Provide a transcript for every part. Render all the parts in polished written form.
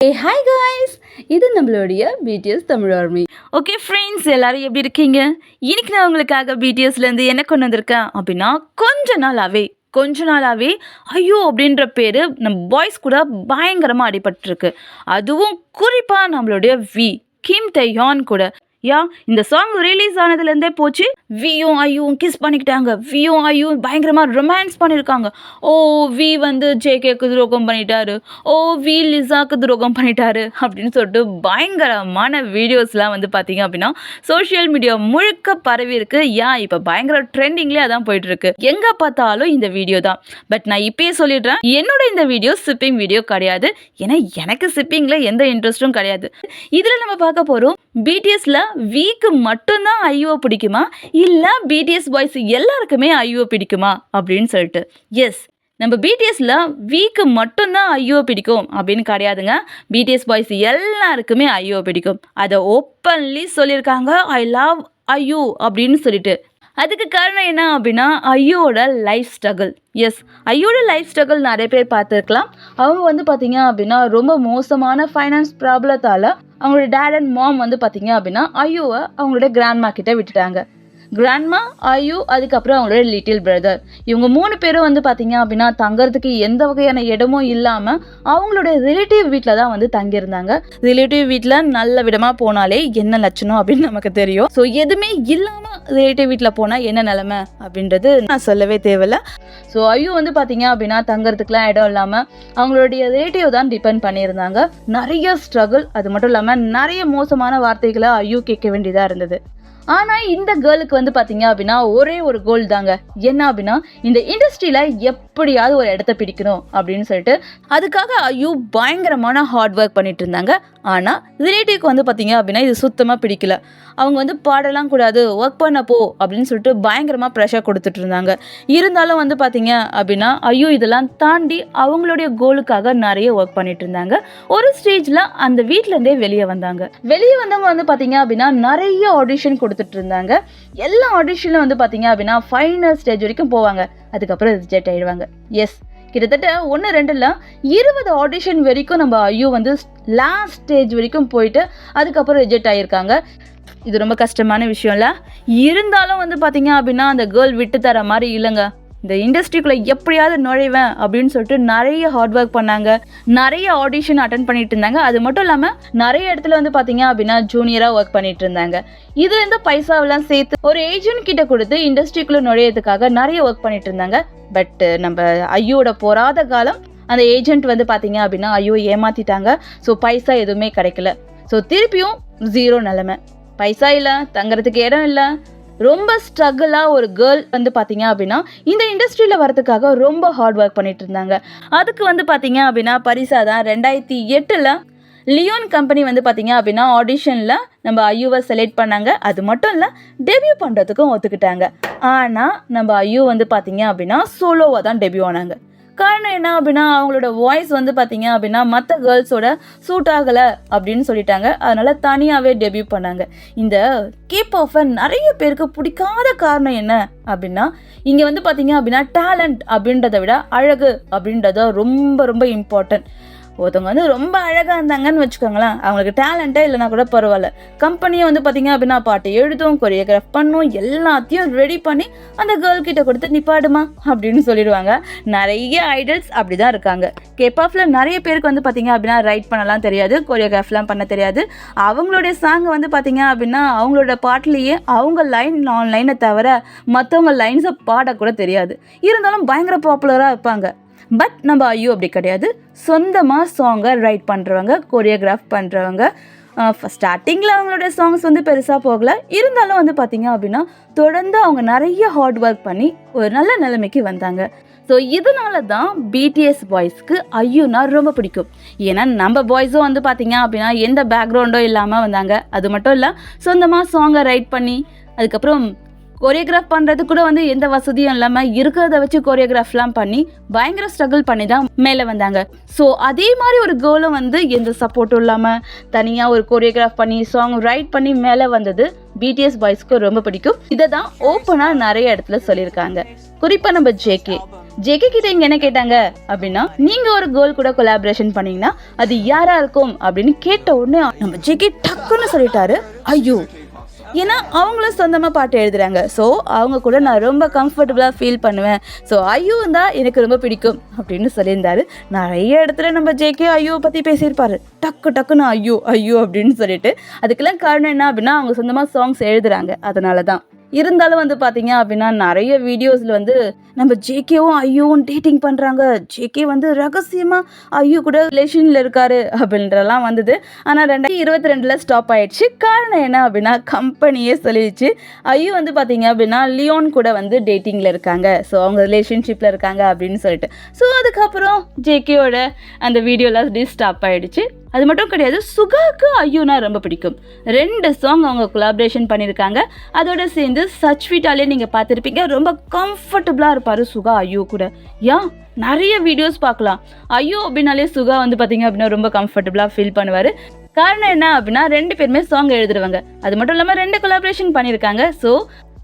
Hi guys, இது நம்மளுடைய BTS Tamil army. Okay friends, எல்லாரும் எப்படி இருக்கீங்க? இன்னைக்கு நான் உங்களுக்காக பிடிஎஸ்லேருந்து என்ன கொண்டு வந்திருக்கேன் அப்படின்னா, கொஞ்ச நாளாவே ஐயோ அப்படின்ற பேர் நம்ம பாய்ஸ் கூட பயங்கரமாக அடிபட்டுருக்கு. அதுவும் குறிப்பாக நம்மளுடைய கிம் தேஹியோன் கூட. இந்த சாங் ரிலீஸ் ஆனதுலேருந்தே போச்சு. வியும் ஐயும் கிஸ் பண்ணிக்கிட்டாங்க. வியும் ஐயும் பயங்கரமாக ரொமான்ஸ் பண்ணியிருக்காங்க. ஓ வந்து ஜேகேக்கு துரோகம் பண்ணிட்டாரு, லிசாக்கு துரோகம் பண்ணிட்டாரு அப்படின்னு சொல்லிட்டு பயங்கரமான வீடியோஸ்லாம் வந்து பார்த்தீங்க அப்படின்னா சோஷியல் மீடியா முழுக்க பரவி இருக்கு. இப்போ பயங்கர ட்ரெண்டிங்லேயே அதான் போயிட்டு இருக்கு. எங்கே பார்த்தாலும் இந்த வீடியோ தான். பட் நான் இப்பயே சொல்லிடுறேன், என்னோட இந்த வீடியோ சிப்பிங் வீடியோ கிடையாது. ஏன்னா எனக்கு சிப்பிங்கில் எந்த இன்ட்ரெஸ்ட்டும் கிடையாது. இதில் நம்ம பார்க்க போகிறோம், பிடிஎஸ்ல வீக்கு மட்டும்தான் ஐயோ பிடிக்குமா, இல்லை பிடிஎஸ் பாய்ஸ் எல்லாருக்குமே ஐயோ பிடிக்குமா அப்படின்னு சொல்லிட்டு. எஸ், நம்ம பிடிஎஸ்ல வீக்கு மட்டும்தான் ஐயோ பிடிக்கும் அப்படின்னு கிடையாதுங்க. பிடிஎஸ் பாய்ஸ் எல்லாருக்குமே ஐயோ பிடிக்கும். அதை ஓப்பன்லி சொல்லியிருக்காங்க, ஐ லவ் ஐயோ அப்படின்னு சொல்லிட்டு. அதுக்கு காரணம் என்ன அப்படின்னா, ஐயோட லைஃப் ஸ்ட்ரகிள். எஸ், ஐயோட லைஃப் ஸ்ட்ரகிள் நிறைய பேர் பார்த்துருக்கலாம். அவங்க வந்து பார்த்தீங்க அப்படின்னா ரொம்ப மோசமான ஃபைனான்ஸ் ப்ராப்ளத்தால் அவங்களோட டேட் அண்ட் மாம் வந்து பார்த்தீங்க அப்படின்னா ஐயோவை அவங்களோட கிராண்ட்மா கிட்ட விட்டுட்டாங்க. கிராண்ட்மா, ஐயோ, அதுக்கப்புறம் அவங்களோட லிட்டில் பிரதர், இவங்க 3 பேரும் வந்து பார்த்தீங்க அப்படின்னா தங்கறதுக்கு எந்த வகையான இடமும் இல்லாமல் அவங்களோட ரிலேட்டிவ் வீட்டில் தான் வந்து தங்கியிருந்தாங்க. ரிலேட்டிவ் வீட்டில் நல்ல விதமாக போனாலே என்ன லட்சணம் அப்படின்னு நமக்கு தெரியும். ஸோ எதுவுமே இல்லாமல் ரிலேட்டிவ் வீட்டில் போனால் என்ன நிலைமை அப்படின்றது நான் சொல்லவே தேவையில்ல. ஸோ ஐயோ வந்து பார்த்தீங்க அப்படின்னா தங்கறதுக்குலாம் இடம் இல்லாமல் அவங்களுடைய ரிலேட்டிவ் தான் டிபெண்ட் பண்ணியிருந்தாங்க. நிறைய ஸ்ட்ரகிள், அது மட்டும் இல்லாமல் நிறைய மோசமான வார்த்தைகளை ஐயோ கேட்க வேண்டியதாக இருந்தது. ஆனால் இந்த கேர்ளுக்கு வந்து பார்த்தீங்க அப்படின்னா ஒரே ஒரு கோல் தாங்க. என்ன அப்படின்னா, இந்த இண்டஸ்ட்ரியில் எப்படியாவது ஒரு இடத்த பிடிக்கணும் அப்படின்னு சொல்லிட்டு அதுக்காக ஐயோ பயங்கரமான ஹார்ட் ஒர்க் பண்ணிட்டு இருந்தாங்க. ஆனால் ரிலேட்டிவ்க்கு வந்து பார்த்தீங்க அப்படின்னா இது சுத்தமாக பிடிக்கல. அவங்க வந்து பாடலாம் கூடாது, ஒர்க் பண்ண போ அப்படின்னு சொல்லிட்டு பயங்கரமாக ப்ரெஷர் கொடுத்துட்டு இருந்தாங்க. இருந்தாலும் வந்து பார்த்தீங்க அப்படின்னா ஐயோ இதெல்லாம் தாண்டி அவங்களுடைய கோலுக்காக நிறைய ஒர்க் பண்ணிட்டு இருந்தாங்க. ஒரு ஸ்டேஜில் அந்த வீட்டிலேருந்தே வெளியே வந்தாங்க. வெளியே வந்தவங்க வந்து பார்த்தீங்க அப்படின்னா நிறைய ஆடிஷன் கொடுத்துட்டு இருந்தாங்க. எல்லா ஆடிஷன்ல வந்து பார்த்தீங்க அப்படின்னா ஃபைனல் ஸ்டேஜ் வரைக்கும் போவாங்க. அதுக்கப்புறம் ரிஜெக்ட் ஆயிடுவாங்க. எஸ், கிட்டத்தட்ட 1-2 இல்ல 20 ஆடிஷன் வரைக்கும் நம்ம ஐயோ வந்து லாஸ்ட் ஸ்டேஜ் வரைக்கும் போயிட்டு அதுக்கப்புறம் ரிஜெக்ட் ஆகியிருக்காங்க. இது ரொம்ப கஷ்டமான விஷயம் இல்லை. இருந்தாலும் வந்து பார்த்தீங்க அப்படின்னா அந்த கேர்ள் விட்டு தர மாதிரி இல்லைங்க. இந்த இண்டஸ்ட்ரிக்குள்ளே எப்படியாவது நுழைவேன் அப்படின்னு சொல்லிட்டு நிறைய ஹார்ட் ஒர்க் பண்ணாங்க. நிறைய ஆடிஷன் அட்டன் பண்ணிட்டு இருந்தாங்க. அது மட்டும் இல்லாமல் நிறைய இடத்துல வந்து பார்த்தீங்க அப்படின்னா ஜூனியராக ஒர்க் பண்ணிட்டு இருந்தாங்க. இதுலேருந்து பைசாவெல்லாம் சேர்த்து ஒரு ஏஜென்ட் கிட்ட கொடுத்து இண்டஸ்ட்ரிக்குள்ளே நுழையிறதுக்காக நிறைய ஒர்க் பண்ணிட்டு இருந்தாங்க. பட் நம்ம ஐயோட போராத காலம் அந்த ஏஜென்ட் வந்து பார்த்தீங்க அப்படின்னா ஐயோ ஏமாத்திட்டாங்க. ஸோ பைசா எதுவுமே கிடைக்கல. ஸோ திருப்பியும் 0 நிலைமை. பைசா இல்லை, தங்குறதுக்கு இடம் இல்லை. ரொம்ப ஸ்ட்ரகிளாக ஒரு கேர்ள் வந்து பார்த்தீங்க அப்படின்னா இந்த இண்டஸ்ட்ரியில் வரதுக்காக ரொம்ப ஹார்ட் ஒர்க் பண்ணிட்டு இருந்தாங்க. அதுக்கு வந்து பார்த்தீங்க அப்படின்னா பரிசா தான் 2008 லியோன் கம்பெனி வந்து பார்த்தீங்க அப்படின்னா ஆடிஷனில் நம்ம ஐயோவை செலக்ட் பண்ணாங்க. அது மட்டும் இல்லை, டெபியூ பண்ணுறதுக்கும் ஒத்துக்கிட்டாங்க. ஆனால் நம்ம ஐயோ வந்து பார்த்தீங்க அப்படின்னா சோலோவாக தான் டெபியூ ஆனாங்க. காரணம் என்ன அப்படின்னா, அவங்களோட வாய்ஸ் வந்து பார்த்தீங்க அப்படின்னா மற்ற கேர்ள்ஸோட சூட் ஆகலை அப்படின்னு சொல்லிட்டாங்க. அதனால தனியாகவே டெபியூ பண்ணாங்க. இந்த கேபாப்பை நிறைய பேருக்கு பிடிக்காத காரணம் என்ன அப்படின்னா, இங்கே வந்து பார்த்தீங்க அப்படின்னா டேலண்ட் அப்படின்றத விட அழகு அப்படின்றத ரொம்ப ரொம்ப இம்பார்ட்டன்ட். ஒருத்தவங்க வந்து ரொம்ப அழகாக இருந்தாங்கன்னு வச்சுக்கோங்களேன், அவங்களுக்கு டேலண்ட்டே இல்லைனா கூட பரவாயில்ல, கம்பெனியை வந்து பார்த்தீங்க அப்படின்னா பாட்டு எழுதும், கொரியோகிராஃப் பண்ணும், எல்லாத்தையும் ரெடி பண்ணி அந்த கேர்ள் கிட்ட கொடுத்து நிப்பாடுமா அப்படின்னு சொல்லிடுவாங்க. நிறைய ஐடல்ஸ் அப்படி தான் இருக்காங்க. கேபாப்பில் நிறைய பேருக்கு வந்து பார்த்தீங்க அப்படின்னா ரைட் பண்ணலாம் தெரியாது, கொரியோகிராஃப்லாம் பண்ண தெரியாது. அவங்களுடைய சாங்கை வந்து பார்த்தீங்க அப்படின்னா அவங்களோட பாட்டிலேயே அவங்க லைனை தவிர மற்றவங்க லைன்ஸை பாடக்கூட தெரியாது. இருந்தாலும் பயங்கர பாப்புலராக இருப்பாங்க. பட் நம்ம ஐயோ அப்படி கிடையாது. சொந்தமாக சாங்கை ரைட் பண்ணுறவங்க, கொரியோகிராஃப் பண்ணுறவங்க. ஸ்டார்டிங்கில் அவங்களோட சாங்ஸ் வந்து பெருசாக போகலை. இருந்தாலும் வந்து பார்த்தீங்க அப்படின்னா தொடர்ந்து அவங்க நிறைய ஹார்ட் ஒர்க் பண்ணி ஒரு நல்ல நிலைமைக்கு வந்தாங்க. ஸோ இதனால தான் பிடிஎஸ் பாய்ஸ்க்கு ஐயோனா ரொம்ப பிடிக்கும். ஏன்னா நம்ம பாய்ஸும் வந்து பார்த்தீங்க அப்படின்னா எந்த பேக்ரவுண்டும் இல்லாமல் வந்தாங்க. அது மட்டும் இல்லை, சொந்தமாக சாங்கை ரைட் பண்ணி அதுக்கப்புறம் கொரியோகிராஃப் பண்ணுறது கூட வந்து எந்த வசதியும் இல்லாமல் இருக்கிறத வச்சு கொரியோகிராஃப்லாம் பண்ணி பயங்கர ஸ்ட்ரகிள் பண்ணி தான் மேலே வந்தாங்க. ஸோ அதே மாதிரி ஒரு கேர்ளும் வந்து எந்த சப்போர்ட்டும் இல்லாமல் தனியாக ஒரு கொரியோகிராஃப் பண்ணி சாங் ரைட் பண்ணி மேலே வந்தது பிடிஎஸ் பாய்ஸ்க்கு ரொம்ப பிடிக்கும். இதை தான் ஓப்பனாக நிறைய இடத்துல சொல்லியிருக்காங்க. குறிப்பாக நம்ம ஜேகே கிட்ட இங்க என்ன கேட்டாங்க அப்படின்னா, நீங்க ஒரு கேர்ள் கூட கொலாபரேஷன் பண்ணீங்கன்னா அது யாரா இருக்கும் அப்படின்னு கேட்ட உடனே நம்ம ஜேகே டக்குன்னு சொல்லிட்டாரு ஐயோ. ஏன்னா அவங்களும் சொந்தமாக பாட்டு எழுதுறாங்க. ஸோ அவங்க கூட நான் ரொம்ப கம்ஃபர்டபுளாக ஃபீல் பண்ணுவேன். ஸோ ஐயோவும் தான் எனக்கு ரொம்ப பிடிக்கும் அப்படின்னு சொல்லியிருந்தாரு. நிறைய இடத்துல நம்ம ஜேகே ஐயோவை பற்றி பேசியிருப்பாரு. டக்குன்னு ஐயோ ஐயோ அப்படின்னு சொல்லிட்டு. அதுக்கெல்லாம் காரணம் என்ன அப்படின்னா, அவங்க சொந்தமாக சாங்ஸ் எழுதுறாங்க, அதனால தான். இருந்தாலும் வந்து பார்த்தீங்க அப்படின்னா, நிறைய வீடியோஸில் வந்து நம்ம ஜேகேவும் ஐயோவும் டேட்டிங் பண்ணுறாங்க, ஜேகே வந்து ரகசியமாக ஐயோ கூட ரிலேஷனில் இருக்காரு அப்படின்றலாம் வந்தது. ஆனால் 2022 ஸ்டாப் ஆயிடுச்சு. காரணம் என்ன அப்படின்னா, கம்பெனியே சொல்லிடுச்சு ஐயோ வந்து பார்த்தீங்க அப்படின்னா லியோன் கூட வந்து டேட்டிங்கில் இருக்காங்க, ஸோ அவங்க ரிலேஷன்ஷிப்பில் இருக்காங்க அப்படின்னு சொல்லிட்டு. ஸோ அதுக்கப்புறம் ஜேகேயோட அந்த வீடியோலாம் ஸ்டாப் ஆயிடுச்சு. அது மட்டும் கிடையாது, சுகாவுக்கு ஐயோனா ரொம்ப பிடிக்கும். 2 சாங் அவங்க கொலாபரேஷன் பண்ணியிருக்காங்க. அதோட சேர்ந்து சச் வீட்டாலே நீங்கள் பார்த்துருப்பீங்க, ரொம்ப கம்ஃபர்டபுளாக இருப்பார் சுகா ஐயோ கூட. நிறைய வீடியோஸ் பார்க்கலாம். ஐயோ அப்படின்னாலே சுகா வந்து பார்த்தீங்க அப்படின்னா ரொம்ப கம்ஃபர்டபுளாக ஃபீல் பண்ணுவார். காரணம் என்ன அப்படின்னா, 2 பேருமே சாங் எழுதுருவாங்க. அது மட்டும் இல்லாமல் 2 கொலாபரேஷன் பண்ணியிருக்காங்க. ஸோ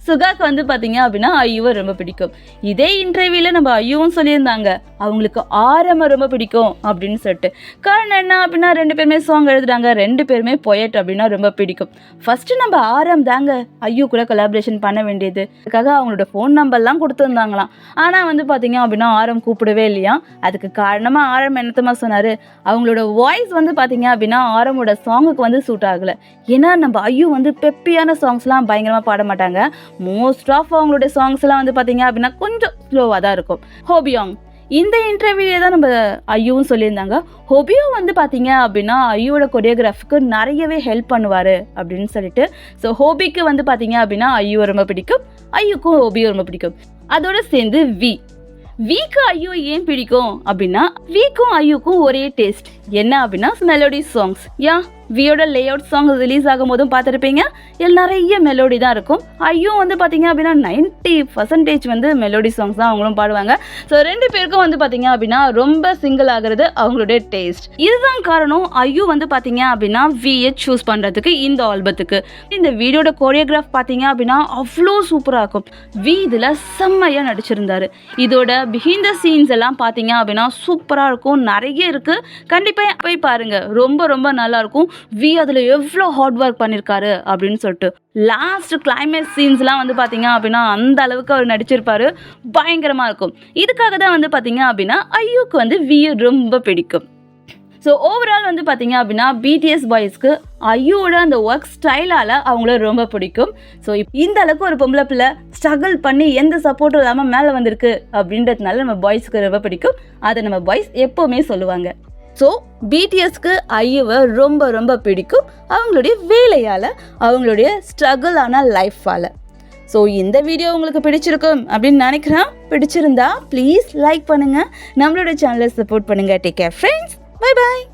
சுகாக்கு வந்து பார்த்தீங்க அப்படின்னா ஐயோவை ரொம்ப பிடிக்கும். இதே இன்டர்வியூவில் நம்ம ஐயோவும் சொல்லியிருந்தாங்க அவங்களுக்கு ஆரம்ப ரொம்ப பிடிக்கும் அப்படின்னு சொல்லிட்டு. காரணம் என்ன அப்படின்னா, 2 பேருமே சாங் எழுதுறாங்க, 2 பேருமே பொயட் அப்படின்னா ரொம்ப பிடிக்கும். ஃபஸ்ட்டு நம்ம ஆரம் தாங்க ஐயோ கூட கொலாபரேஷன் பண்ண வேண்டியது. அதுக்காக அவங்களோட ஃபோன் நம்பர்லாம் கொடுத்துருந்தாங்களாம். ஆனால் வந்து பார்த்தீங்க அப்படின்னா ஆரம் கூப்பிடவே இல்லையா. அதுக்கு காரணமாக ஆரம் என்னத்தமாக சொன்னார், அவங்களோட வாய்ஸ் வந்து பார்த்தீங்க அப்படின்னா ஆரமோட சாங்குக்கு வந்து சூட் ஆகலை. ஏன்னா நம்ம ஐயோ வந்து பெப்பியான சாங்ஸ்லாம் பயங்கரமாக பாட மாட்டாங்க. மோஸ்ட் ஆஃப் அவங்களுடைய சாங்ஸ் எல்லாம் வந்து பார்த்தீங்க அப்படின்னா கொஞ்சம் ஸ்லோவாக தான் இருக்கும். ஹோபியாங் இந்த இன்டர்வியூலே தான் நம்ம ஐயோவும் சொல்லியிருந்தாங்க. ஹோபியோ வந்து பார்த்தீங்க அப்படின்னா ஐயோட கொரியோகிராஃபுக்கு நிறையவே ஹெல்ப் பண்ணுவார் அப்படின்னு சொல்லிட்டு. ஸோ ஹோபிக்கு வந்து பார்த்தீங்க அப்படின்னா ஐயோ ரொம்ப பிடிக்கும், ஐயோக்கும் ஹோபியோ ரொம்ப பிடிக்கும். அதோட சேர்ந்து வீக்கு ஐயோ ஏன் பிடிக்கும் அப்படின்னா, வீக்கும் ஐயோக்கும் ஒரே டேஸ்ட். என்ன அப்படின்னா மெலோடி சாங்ஸ். வியோட லே அவுட் சாங் ரிலீஸ் ஆகும் போதும் பார்த்துருப்பீங்க, நிறைய மெலோடி தான் இருக்கும். ஐயோ வந்து பார்த்தீங்க அப்படின்னா 90% வந்து மெலோடி சாங்ஸ் தான் அவங்களும் பாடுவாங்க. ஸோ 2 பேருக்கும் வந்து பார்த்தீங்க அப்படின்னா ரொம்ப சிங்கிள் ஆகிறது அவங்களுடைய டேஸ்ட். இதுதான் காரணம் ஐயோ வந்து பார்த்தீங்க அப்படின்னா வியை சூஸ் பண்ணுறதுக்கு இந்த ஆல்பத்துக்கு. இந்த வீடியோட கோரியோகிராஃப் பார்த்தீங்க அப்படின்னா அவ்வளோ சூப்பராக இருக்கும். இதில் செம்மையாக நடிச்சிருந்தாரு. இதோட பிஹைண்ட் த சீன்ஸ் எல்லாம் பார்த்தீங்க அப்படின்னா சூப்பராக இருக்கும், நிறைய இருக்குது. கண்டிப்பாக போய் பாருங்கள், ரொம்ப ரொம்ப நல்லாயிருக்கும். அதில் எவ்வளோ ஹார்ட் ஒர்க் பண்ணியிருக்காரு அப்படின்னு சொல்லிட்டு. லாஸ்ட் கிளைமேக்ஸ் சீன்ஸ்லாம் வந்து பார்த்தீங்க அப்படின்னா அந்த அளவுக்கு அவர் நடிச்சிருப்பாரு, பயங்கரமாக இருக்கும். இதுக்காக தான் வந்து பார்த்தீங்க அப்படின்னா ஐயோக்கு வந்து ரொம்ப பிடிக்கும். ஸோ ஓவரால் வந்து பார்த்தீங்க அப்படின்னா பிடிஎஸ் பாய்ஸ்க்கு ஐயோட அந்த ஒர்க் ஸ்டைலால் அவங்கள ரொம்ப பிடிக்கும். ஸோ இந்த அளவுக்கு ஒரு பொம்பளை பிள்ளை ஸ்ட்ரகிள் பண்ணி எந்த சப்போர்ட்டும் இல்லாமல் மேலே வந்திருக்கு அப்படின்றதுனால நம்ம பாய்ஸ்க்கு ரொம்ப பிடிக்கும். அதை நம்ம பாய்ஸ் எப்போவுமே சொல்லுவாங்க. ஸோ பிடிஎஸ்க்கு ஐயோவை ரொம்ப ரொம்ப பிடிக்கும், அவங்களுடைய வேலையால், அவங்களுடைய ஸ்ட்ரகிளான லைஃபால். ஸோ இந்த வீடியோ உங்களுக்கு பிடிச்சிருக்கும் அப்படின்னு நினைக்கிறேன். பிடிச்சிருந்தா ப்ளீஸ் லைக் பண்ணுங்கள், நம்மளோட சேனலை சப்போர்ட் பண்ணுங்கள். Take care friends, bye bye.